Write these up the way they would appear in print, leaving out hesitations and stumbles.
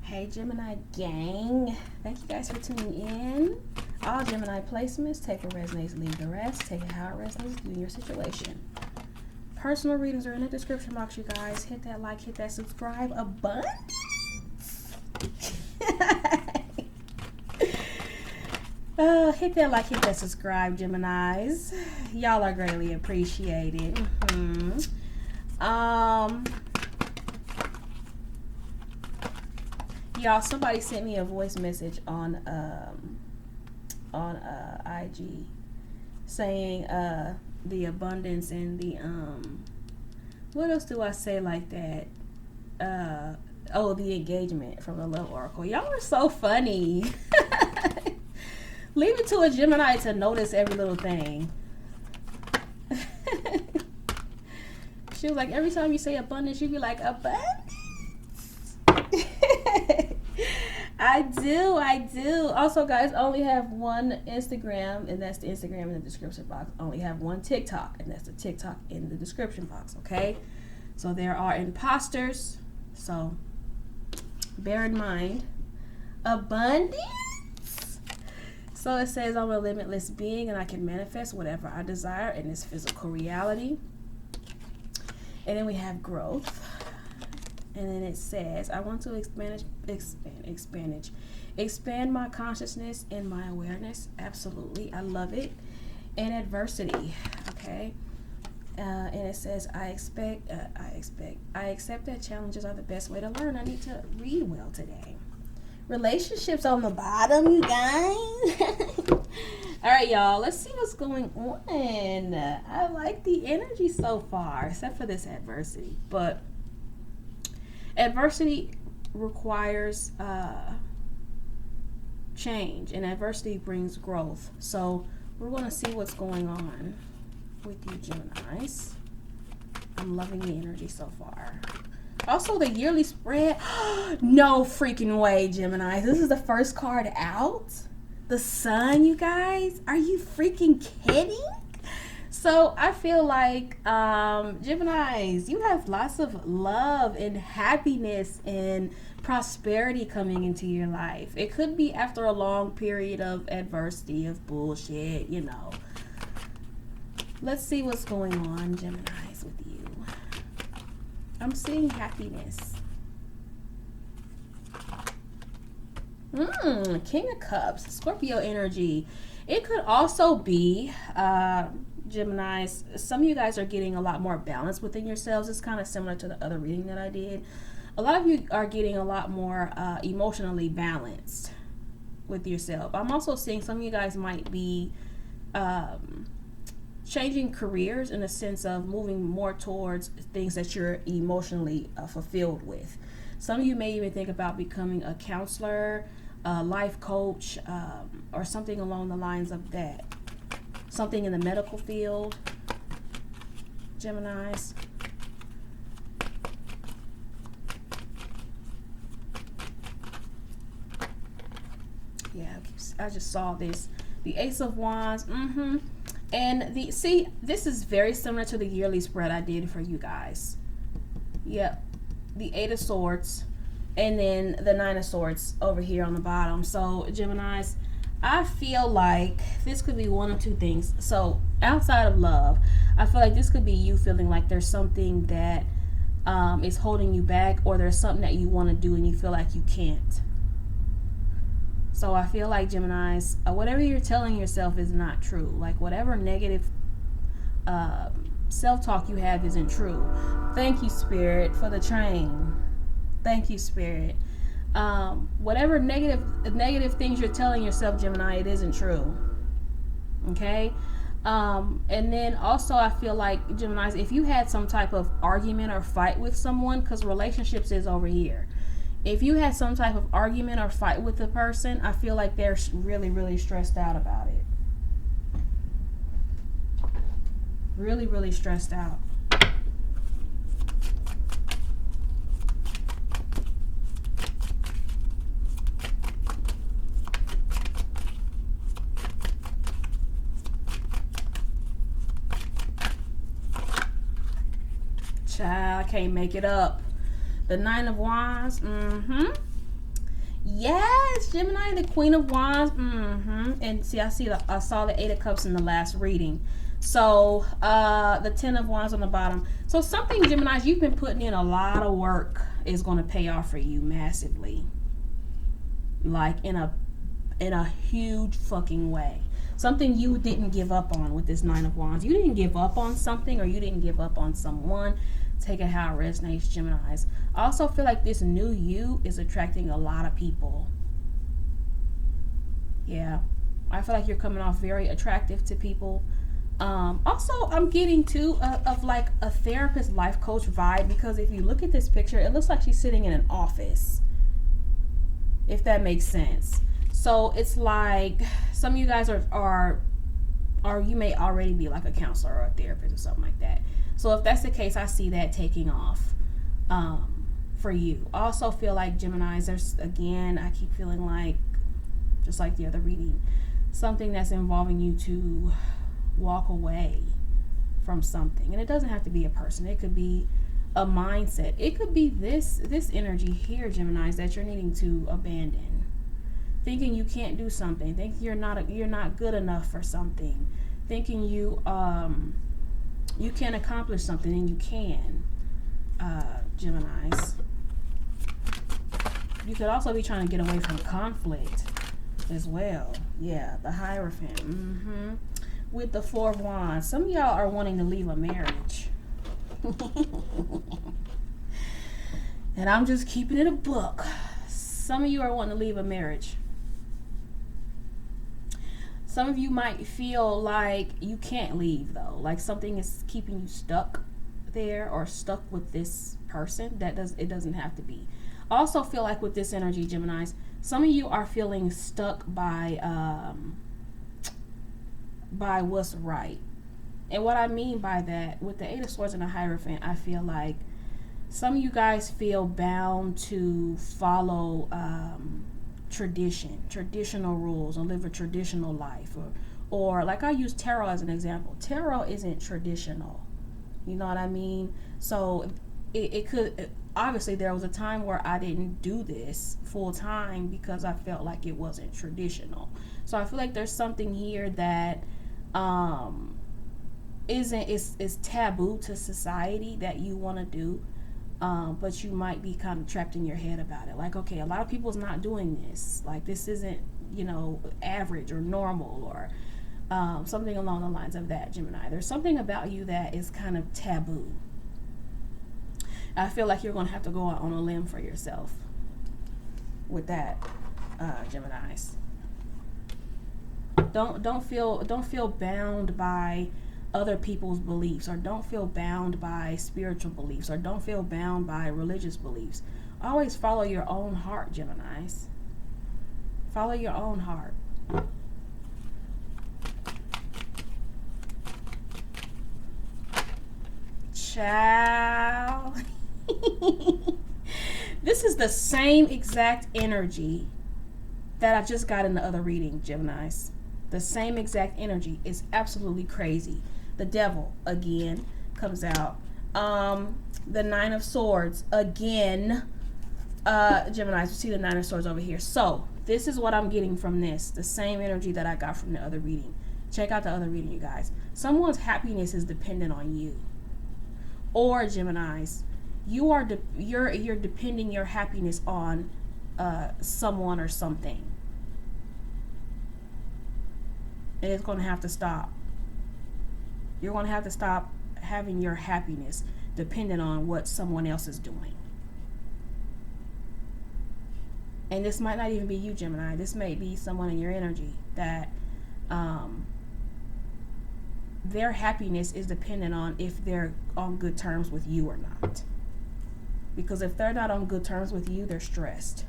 Hey Gemini gang, thank you guys for tuning in. All Gemini placements, take what resonates, leave the rest. Take it how it resonates, do in your situation. Personal readings are in the description box, you guys. Hit that like, hit that subscribe. Abundance. Hit that like, hit that subscribe, Geminis. Y'all are greatly appreciated. Y'all, somebody sent me a voice message on IG saying the abundance and the what else do I say like that? Oh, the engagement from the Love Oracle. Y'all are so funny. Leave it to a Gemini to notice every little thing. She was like, every time you say abundance, you be like, abundance. I do. Also, guys, I only have one Instagram, and that's the Instagram in the description box. I only have one TikTok, and that's the TikTok in the description box, okay? So there are imposters, so bear in mind. Abundance. So it says, I'm a limitless being, and I can manifest whatever I desire in this physical reality. And then we have growth. And then it says, I want to expand my consciousness and my awareness. Absolutely. I love it. And adversity. Okay. And it says, I accept that challenges are the best way to learn. I need to read well today. Relationships on the bottom, you guys. All right, y'all. Let's see what's going on. I like the energy so far, except for this adversity. But adversity requires change, and adversity brings growth. So we're going to see what's going on with you, Geminis. I'm loving the energy so far. Also, the yearly spread. No freaking way, Gemini. This is the first card out. The sun, you guys. Are you freaking kidding? So I feel like Geminis, you have lots of love and happiness and prosperity coming into your life. It could be after a long period of adversity, of bullshit, you know. Let's see what's going on, Geminis, with you. I'm seeing happiness. King of Cups, Scorpio energy. It could also be Geminis, some of you guys are getting a lot more balance within yourselves. It's kind of similar to the other reading that I did. A lot of you are getting a lot more emotionally balanced with yourself. I'm also seeing some of you guys might be changing careers in a sense of moving more towards things that you're emotionally fulfilled with. Some of you may even think about becoming a counselor, a life coach, or something along the lines of that. Something in the medical field, Geminis. Yeah, I just saw this. The Ace of Wands, and this is very similar to the yearly spread I did for you guys. Yep, the Eight of Swords, and then the Nine of Swords over here on the bottom. So, Geminis, I feel like this could be one of two things. So outside of love, I feel like this could be you feeling like there's something that is holding you back, or there's something that you want to do and you feel like you can't. So I feel like, Geminis, whatever you're telling yourself is not true. Like whatever negative self-talk you have isn't true. Thank you, Spirit, for the train. Thank you, Spirit. Whatever negative things you're telling yourself, Gemini, it isn't true. Okay. And then also I feel like, Geminis, if you had some type of argument or fight with someone, because relationships is over here, if you had some type of argument or fight with a person, I feel like they're really, really stressed out about it. Really, really stressed out. Child, I can't make it up. The Nine of Wands, Yes, Gemini, the Queen of Wands. And see, I saw the Eight of Cups in the last reading. So the Ten of Wands on the bottom. So something, Gemini, you've been putting in a lot of work is going to pay off for you massively. Like in a huge fucking way. Something you didn't give up on with this Nine of Wands. You didn't give up on something, or you didn't give up on someone. Take it how it resonates, Geminis. I also feel like this new you is attracting a lot of people. Yeah. I feel like you're coming off very attractive to people. Also, I'm getting too of like a therapist, life coach vibe, because if you look at this picture, it looks like she's sitting in an office. If that makes sense. So it's like some of you guys are you may already be like a counselor or a therapist or something like that. So if that's the case, I see that taking off for you. I also feel like, Geminis, there's, again, I keep feeling like, just like the other reading, something that's involving you to walk away from something. And it doesn't have to be a person. It could be a mindset. It could be this energy here, Geminis, that you're needing to abandon. Thinking you can't do something, thinking you're not good enough for something, thinking you can't accomplish something, and you can, Geminis. You could also be trying to get away from conflict as well. Yeah, the Hierophant. With the Four of Wands, some of y'all are wanting to leave a marriage. And I'm just keeping it a book. Some of you are wanting to leave a marriage. Some of you might feel like you can't leave, though. Like something is keeping you stuck there, or stuck with this person. It doesn't have to be. I also feel like with this energy, Geminis, some of you are feeling stuck by what's right. And what I mean by that, with the Eight of Swords and the Hierophant, I feel like some of you guys feel bound to follow traditional rules, or live a traditional life, or like I use tarot as an example. Tarot isn't traditional, you know what I mean? So it could, obviously there was a time where I didn't do this full time because I felt like it wasn't traditional. So I feel like there's something here that is taboo to society that you want to do. But you might be kind of trapped in your head about it. Like, okay, a lot of people's not doing this. Like, this isn't, average or normal, or something along the lines of that, Gemini. There's something about you that is kind of taboo. I feel like you're going to have to go out on a limb for yourself with that, Geminis. Don't feel bound by other people's beliefs, or don't feel bound by spiritual beliefs, or don't feel bound by religious beliefs. Always follow your own heart, Geminis. Follow your own heart. Ciao. This is the same exact energy that I just got in the other reading, Geminis. The same exact energy. Is absolutely crazy. The Devil again comes out. The Nine of Swords again. Geminis, you see the Nine of Swords over here. So this is what I'm getting from this. The same energy that I got from the other reading. Check out the other reading, you guys. Someone's happiness is dependent on you. Or, Geminis, you're depending your happiness on someone or something. And it's going to have to stop. You're going to have to stop having your happiness dependent on what someone else is doing. And this might not even be you, Gemini. This may be someone in your energy that their happiness is dependent on if they're on good terms with you or not. Because if they're not on good terms with you, they're stressed.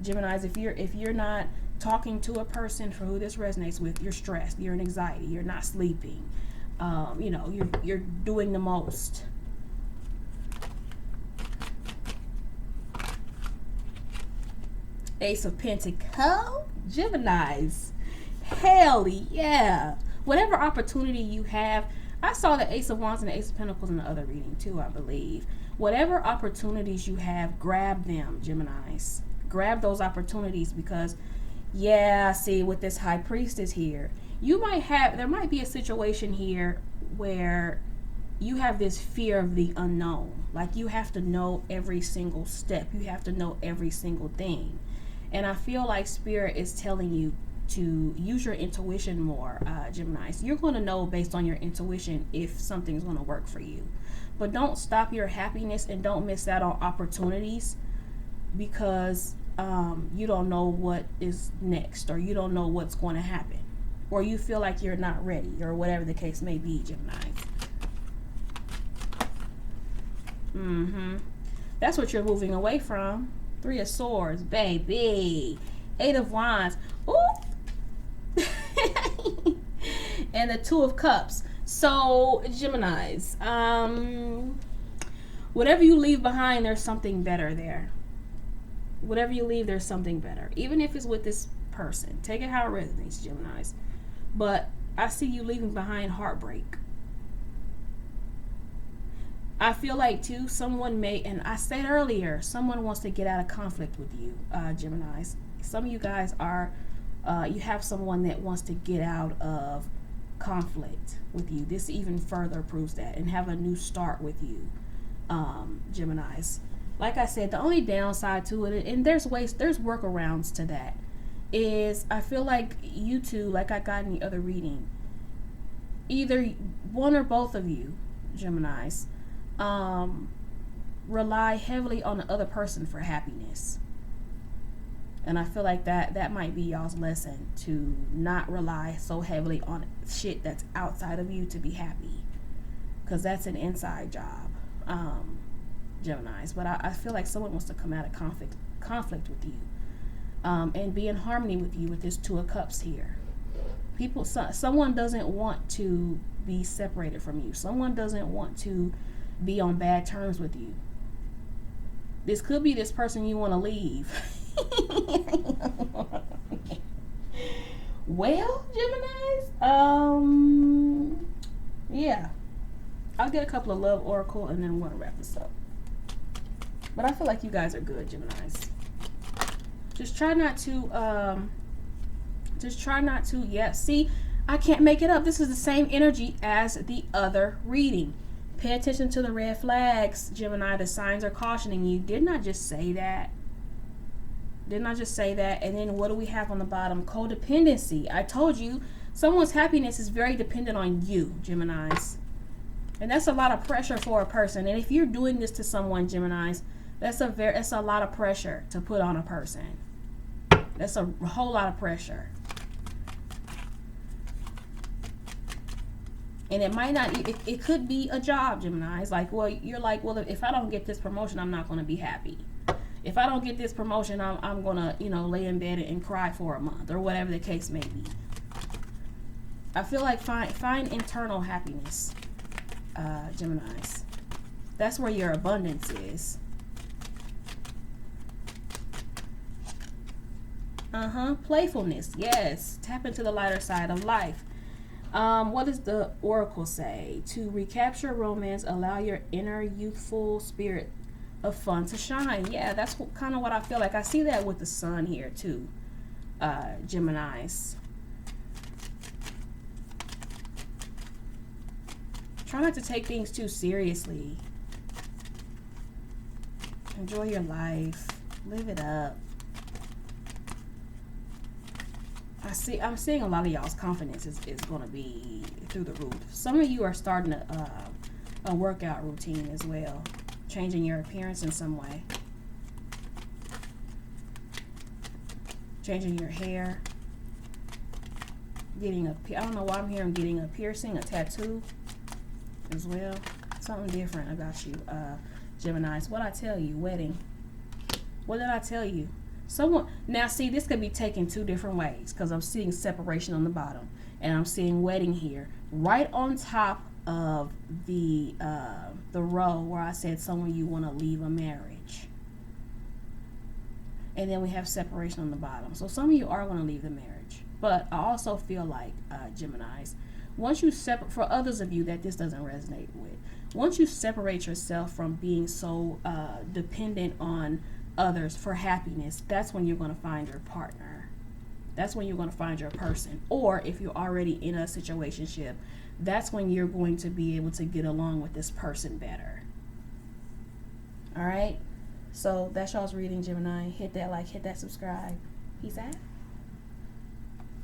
Geminis, if you're not talking to a person for who this resonates with, you're stressed, you're in anxiety, you're not sleeping. You're doing the most. Ace of Pentacles, Geminis. Hell yeah. Whatever opportunity you have, I saw the Ace of Wands and the Ace of Pentacles in the other reading too, I believe. Whatever opportunities you have, grab them, Geminis. Grab those opportunities, because yeah, see, with this high priestess here, there might be a situation here where you have this fear of the unknown. Like, you have to know every single step, you have to know every single thing. And I feel like Spirit is telling you to use your intuition more, Geminis. You're going to know based on your intuition if something's going to work for you. But don't stop your happiness, and don't miss out on opportunities because you don't know what is next, or you don't know what's going to happen, or you feel like you're not ready, or whatever the case may be, Gemini. That's what you're moving away from. 3 of Swords, baby. 8 of Wands. Ooh. And the 2 of Cups. So, Geminis, whatever you leave behind, there's something better there. Whatever you leave, there's something better. Even if it's with this person. Take it how it resonates, Geminis. But I see you leaving behind heartbreak. I feel like, too, someone may, and I said earlier, someone wants to get out of conflict with you, Geminis. Some of you guys are, you have someone that wants to get out of conflict with you. This even further proves that, and have a new start with you, Geminis. Like I said, the only downside to it, and there's workarounds to that, is I feel like you two, like I got in the other reading, either one or both of you, Geminis, rely heavily on the other person for happiness. And I feel like that might be y'all's lesson, to not rely so heavily on shit that's outside of you to be happy, because that's an inside job, Geminis. But I feel like someone wants to come out of conflict with you, and be in harmony with you with this 2 of Cups here. Someone doesn't want to be separated from you. Someone doesn't want to be on bad terms with you. This could be this person you want to leave. Well, Geminis, yeah, I'll get a couple of love oracle and then want to wrap this up. But I feel like you guys are good, Geminis. Just try not to, yeah, see, I can't make it up. This is the same energy as the other reading. Pay attention to the red flags, Gemini. The signs are cautioning you. Didn't I just say that? Didn't I just say that? And then what do we have on the bottom? Codependency. I told you, someone's happiness is very dependent on you, Geminis. And that's a lot of pressure for a person. And if you're doing this to someone, Geminis, that's a lot of pressure to put on a person. That's a whole lot of pressure. And it might not, it could be a job, Gemini. It's like, well, you're like, well, if I don't get this promotion, I'm not going to be happy. If I don't get this promotion, I'm going to, lay in bed and cry for a month, or whatever the case may be. I feel like find internal happiness, Geminis. That's where your abundance is. Playfulness. Yes. Tap into the lighter side of life. What does the oracle say? To recapture romance, allow your inner youthful spirit of fun to shine. Yeah, that's kind of what I feel like. I see that with the sun here too, Geminis. Try not to take things too seriously. Enjoy your life. Live it up. I'm seeing a lot of y'all's confidence is going to be through the roof. Some of you are starting a workout routine as well, changing your appearance in some way, changing your hair, I don't know why I'm hearing getting a piercing, a tattoo as well. Something different about you, Geminis. What I tell you, wedding. What did I tell you? Now see, this could be taken 2 different ways, because I'm seeing separation on the bottom and I'm seeing wedding here right on top of the row where I said someone you want to leave a marriage, and then we have separation on the bottom. So some of you are going to leave the marriage, but I also feel like, Geminis, once you separate, for others of you that this doesn't resonate with, once you separate yourself from being so dependent on others for happiness, that's when you're going to find your partner. That's when you're going to find your person. Or if you're already in a situationship, that's when you're going to be able to get along with this person better. All right? So that's y'all's reading, Gemini. Hit that like, hit that subscribe. Peace out.